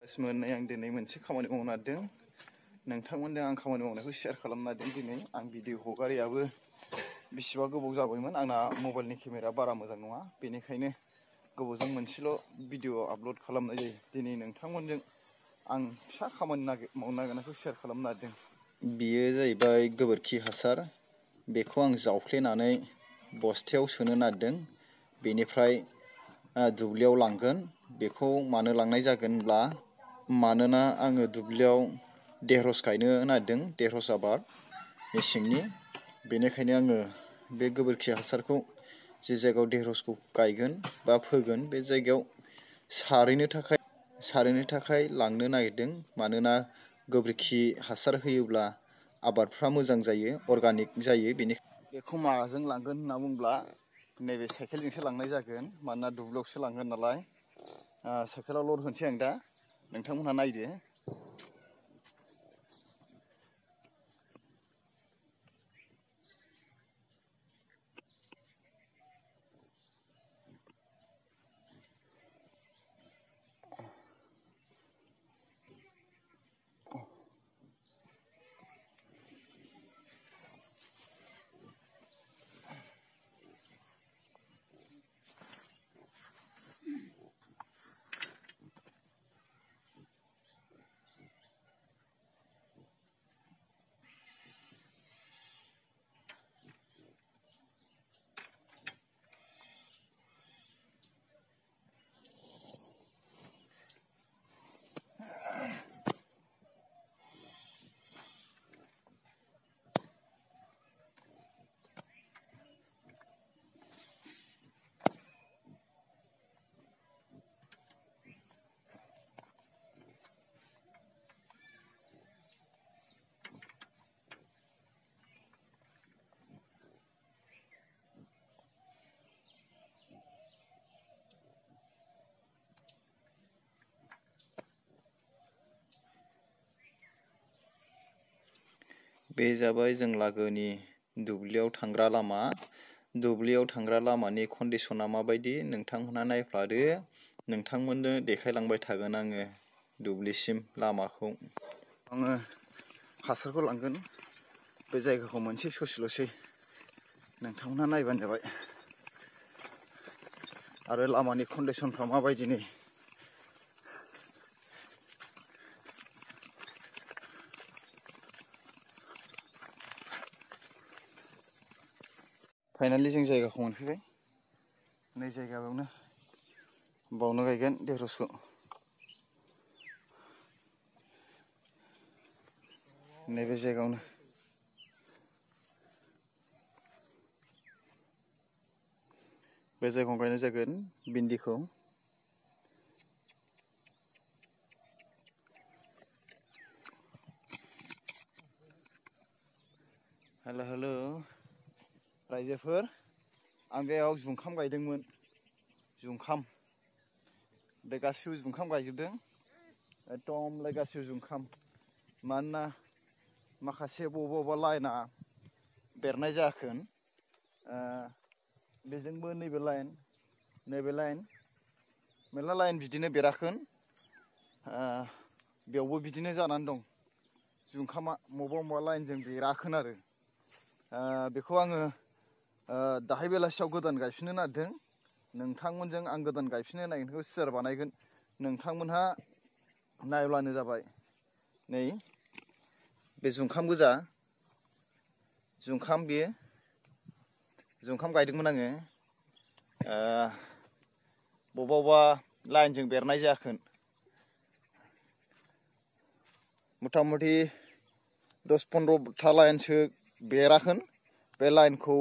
मोननाय आं दिनै मोनसे खामानि मावनो नागिरदों नोंथांमोनजों आं खामानि मावनायखौ शेयार खालामनो नागिरदों दिनै आं भिडिअ हगारियाबो बेसेबा गोबाव जाबायमोन आंना मबाइलनि केमेरा बारा मोजां नङा बेनिखायनो गोबावजों मोनसेल' भिडिअ आपल'ड खालामनाय जायो दिनै नोंथांमोनजों आं फिसा खामानि मावनो नागिरनायखौ शेयार खालामनो नागिरदों बेयो जाहैबाय गोबोरखि हासार बेखौ आं जावफ्लेनानै बस्थायाव सोनो नागिरदों बेनिफ्राय दुब्लियाव लांगोन बेखौ मानो लांनाय जागोनब्ला मानोना आङो दुब्लियाव देरहस गायनो नागिरदों देरहस आबाद मेसेंनि बेनिखायनो आङो बे गोबोरखि हासारखौ जे जायगायाव देरहसखौ गायगोन बा फोगोन बे जायगायाव सारहैनो थाखाय लांनो नागिरदों मानोना गोबोरखि हासार होयोब्ला आबादफ्रा मोजां जायो अर्गानिक जायो बेनिखायनो बेखौ माजों लांगोन होनना बुंब्ला नैबे साइकेलजोंसो लांनाय जागोन मानोना दुब्लियावसो लांगोन नालाय साइकेलाव लड होनोसै आं दा नोंथांमोनहा नायदो बे जाबाय जों लागोनि दुब्लियाव थांग्रा लामा दुब्लियाव थांग्रा लामानि कन्डिशना माबायदि नोंथांमोनहा नायफ्लादो नोंथांमोननो देखायलांबाय थागोन आङो दुब्लिसिम लामाखौ आङो हासारखौ लांगोन बे जायगाखौ मोनसे ससेल'सै नोंथांमोनहा नायबानो जाबाय आरो लामानि कन्डिशनफ्रा माबायदि नै फाइनालि जों जायगाखौ मोनफैबाय नै जायगायावनो बावनो गायगोन देरहसखौ नैबे जायगायावनो बे जायगायाव गायनाय जागोन भिन्दिखौ हेल' रायजोफोर आं बेयाव जुंखाम गायदोंमोन जुंखाम बे गासिबो जुंखाम गायजोबदों एकदमलाय गासिबो जुंखाम मानोना माखासे बबेबा लाइना बेरनाय जायाखै बेजोंबो नैबे लाइन मेरला लाइन बिदिनो बेराखै बेयावबो बिदिनो जानानै दं जुंखामा मबेबा लाइनजों बेराखै आरो बेखौ आङो दाहाय बेलासियाव गोदान गायफिननो नागिरदों नोंथांमोनजों आं गोदान गायफिननो नागिरनायखौ शेयार बानायगोन नोंथांमोनहा नायब्लानो जाबाय नै बे जुंखाम गोजा जुंखाम बेयो जुंखाम गायदोंमोन आङो बबेबा लाइनजों बेरनाय जायाखै मथा मथि 10-15था लाइनसो बेराखै बे लाइनखौ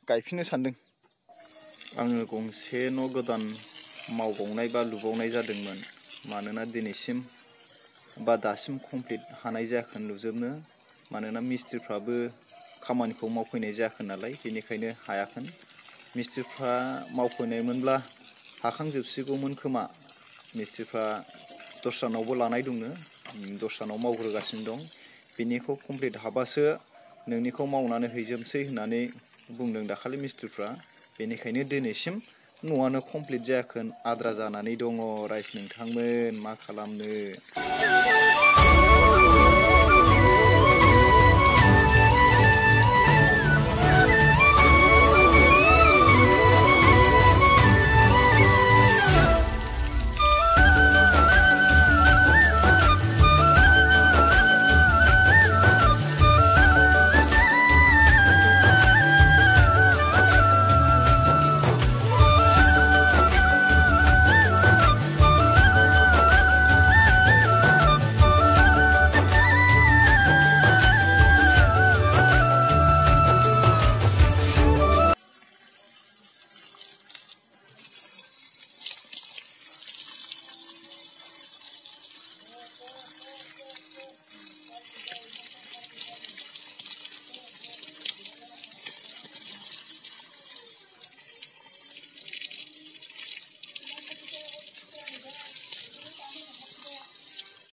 गायफिननो सानदों आङो गंसे न' गोदान मावबावनाय बा लुबावनाय जादोंमोन मानोना दिनैसिम बा दासिम कमप्लिट हानाय जायाखै लुजोबनो मानोना मिस्ट्रिफ्राबो खामानिखौ मावफैनाय जायाखै नालाय बेनिखायनो हायाखै मिस्ट्रिफ्रा मावफैनायमोनब्ला हाखांजोबसिगौमोन खोमा मिस्ट्रिफ्रा दस्रानावबो लानाय दंनो दस्रानाव मावग्रोगासिनो दं बेनिखौ कमप्लिट हाबासो नोंनिखौ मावनानै हैजोबसै होननानै बुंदों दाखालि मिस्ट्रिफ्रा बेनिखायनो दिनैसिम न'आनो कमप्लिट जायाखै आद्रा जानानै दङ राइस नोंथांमोन मा खालामनो।